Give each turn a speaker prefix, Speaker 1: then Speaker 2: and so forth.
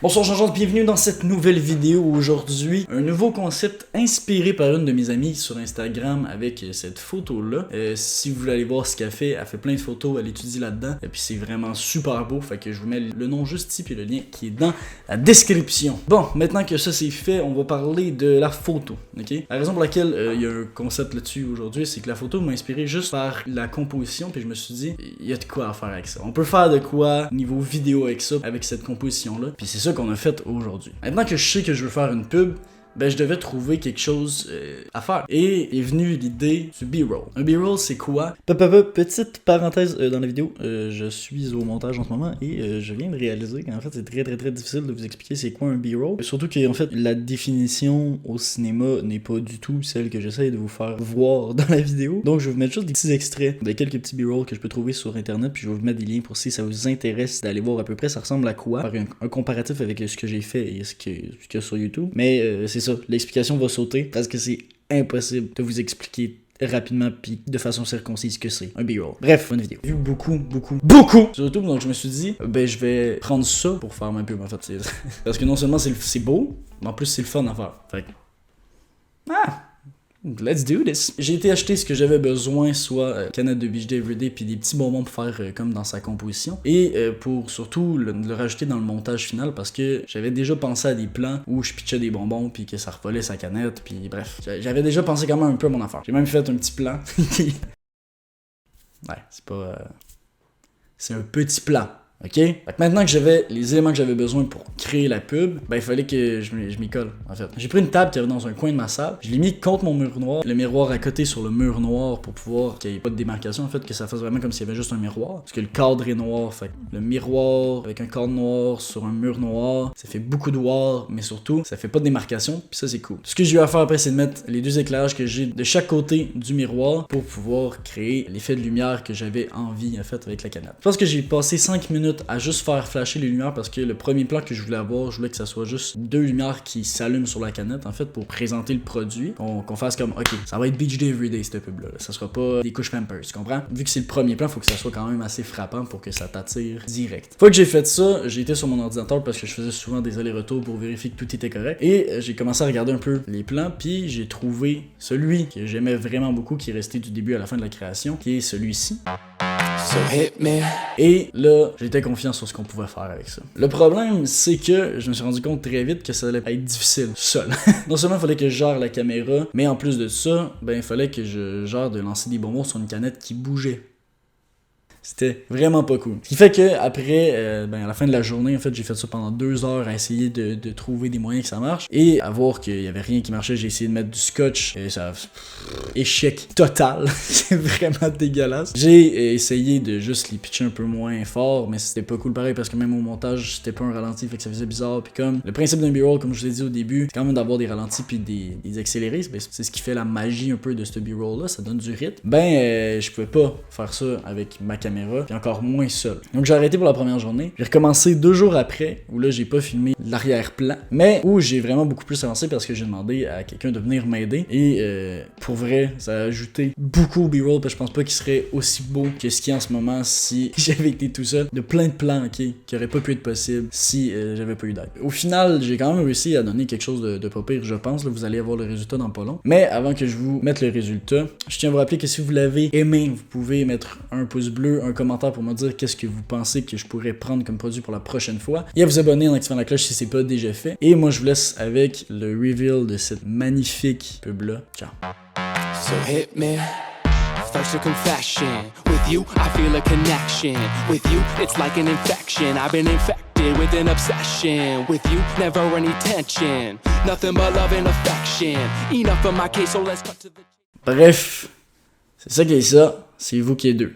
Speaker 1: Bonsoir Jean-Jean, bienvenue dans cette nouvelle vidéo aujourd'hui. Un nouveau concept inspiré par une de mes amies sur Instagram avec cette photo-là. Si vous voulez aller voir ce qu'elle fait plein de photos, elle étudie là-dedans. Et puis c'est vraiment super beau, fait que je vous mets le nom juste ici puis le lien qui est dans la description. Bon, maintenant que ça c'est fait, on va parler de la photo, ok? La raison pour laquelle il y a un concept là-dessus aujourd'hui, c'est que la photo m'a inspiré juste par la composition, puis je me suis dit, il y a de quoi à faire avec ça. On peut faire de quoi niveau vidéo avec ça, avec cette composition-là, puis c'est ça qu'on a fait aujourd'hui. Maintenant que je sais que je veux faire une pub, ben je devais trouver quelque chose à faire. Et est venue l'idée du B-roll. Un B-roll, c'est quoi? Petite parenthèse dans la vidéo, je suis au montage en ce moment et je viens de réaliser qu'en fait c'est très difficile de vous expliquer c'est quoi un B-roll. Surtout qu'en fait la définition au cinéma n'est pas du tout celle que j'essaie de vous faire voir dans la vidéo. Donc je vais vous mettre juste des petits extraits de quelques petits B-rolls que je peux trouver sur internet, puis je vais vous mettre des liens pour si ça vous intéresse d'aller voir à peu près ça ressemble à quoi. Faire un comparatif avec ce que j'ai fait et ce qu'il y a sur YouTube. Mais c'est ça, l'explication va sauter parce que c'est impossible de vous expliquer rapidement puis de façon circoncise que c'est un B-roll. Bref, bonne vidéo. J'ai vu beaucoup sur YouTube, donc je me suis dit ben je vais prendre ça pour faire ma pub en fait. Parce que non seulement c'est beau, mais en plus c'est le fun à faire. Fait que... let's do this. J'ai été acheter ce que j'avais besoin, soit canette de BJD Everyday puis des petits bonbons pour faire comme dans sa composition. Et pour surtout le rajouter dans le montage final parce que j'avais déjà pensé à des plans où je pitchais des bonbons puis que ça revolait sa canette puis bref. J'avais déjà pensé quand même un peu à mon affaire. J'ai même fait un petit plan. Ouais, c'est pas... c'est un petit plan. Ok? Fait que maintenant que j'avais les éléments que j'avais besoin pour créer la pub, ben il fallait que je m'y colle en fait. J'ai pris une table qui avait dans un coin de ma salle, je l'ai mis contre mon mur noir, le miroir à côté sur le mur noir pour pouvoir qu'il n'y ait pas de démarcation en fait, que ça fasse vraiment comme s'il y avait juste un miroir. Parce que le cadre est noir, fait que le miroir avec un cadre noir sur un mur noir, ça fait beaucoup de noir, mais surtout ça fait pas de démarcation, puis ça c'est cool. Ce que j'ai eu à faire après c'est de mettre les deux éclairages que j'ai de chaque côté du miroir pour pouvoir créer l'effet de lumière que j'avais envie en fait avec la canette. Je pense que j'ai passé 5 minutes à juste faire flasher les lumières parce que le premier plan que je voulais avoir, je voulais que ça soit juste deux lumières qui s'allument sur la canette en fait pour présenter le produit, qu'on fasse comme ok, ça va être BJD Everyday cette pub là, ça sera pas des couches Pampers, tu comprends? Vu que c'est le premier plan, faut que ça soit quand même assez frappant pour que ça t'attire direct. Une fois que j'ai fait ça, j'ai été sur mon ordinateur parce que je faisais souvent des allers-retours pour vérifier que tout était correct et j'ai commencé à regarder un peu les plans puis j'ai trouvé celui que j'aimais vraiment beaucoup qui est resté du début à la fin de la création, qui est celui-ci. So hit me. Et là, j'étais confiant sur ce qu'on pouvait faire avec ça. Le problème, c'est que je me suis rendu compte très vite que ça allait être difficile seul. Non seulement il fallait que je gère la caméra, mais en plus de ça, ben il fallait que je gère de lancer des bonbons sur une canette qui bougeait. C'était vraiment pas cool. Ce qui fait que après, à la fin de la journée, en fait, j'ai fait ça pendant 2 heures à essayer de trouver des moyens que ça marche. Et à voir qu'il y avait rien qui marchait, j'ai essayé de mettre du scotch. Et ça... échec total. C'est vraiment dégueulasse. J'ai essayé de juste les pitcher un peu moins fort, mais c'était pas cool pareil parce que même au montage, c'était pas un ralenti, fait que ça faisait bizarre. Puis comme le principe d'un B-roll, comme je vous l'ai dit au début, c'est quand même d'avoir des ralentis puis des accélérés. C'est ce qui fait la magie un peu de ce B-roll là, ça donne du rythme. Je pouvais pas faire ça avec ma caméra. Puis encore moins seul. Donc j'ai arrêté pour la première journée. J'ai recommencé 2 jours après, où là j'ai pas filmé l'arrière-plan, mais où j'ai vraiment beaucoup plus avancé parce que j'ai demandé à quelqu'un de venir m'aider. Et pour vrai, ça a ajouté beaucoup au B-roll, parce que je pense pas qu'il serait aussi beau que ce qu'il y a en ce moment si j'avais été tout seul. De plein de plans, ok, qui auraient pas pu être possible si j'avais pas eu d'aide. Au final, j'ai quand même réussi à donner quelque chose de pas pire, je pense. Là, vous allez avoir le résultat dans pas long. Mais avant que je vous mette le résultat, je tiens à vous rappeler que si vous l'avez aimé, vous pouvez mettre un pouce bleu, un commentaire pour me dire qu'est-ce que vous pensez que je pourrais prendre comme produit pour la prochaine fois et à vous abonner en activant la cloche si c'est pas déjà fait. Et moi je vous laisse avec le reveal de cette magnifique pub là. Ciao. So hit me. First a confession. With you I feel a connection. With you it's like an infection. I've been infected with an obsession. With you never any tension. Nothing but love and affection. Enough of my case so let's cut to the... Bref, c'est ça qui est ça. C'est vous qui êtes deux.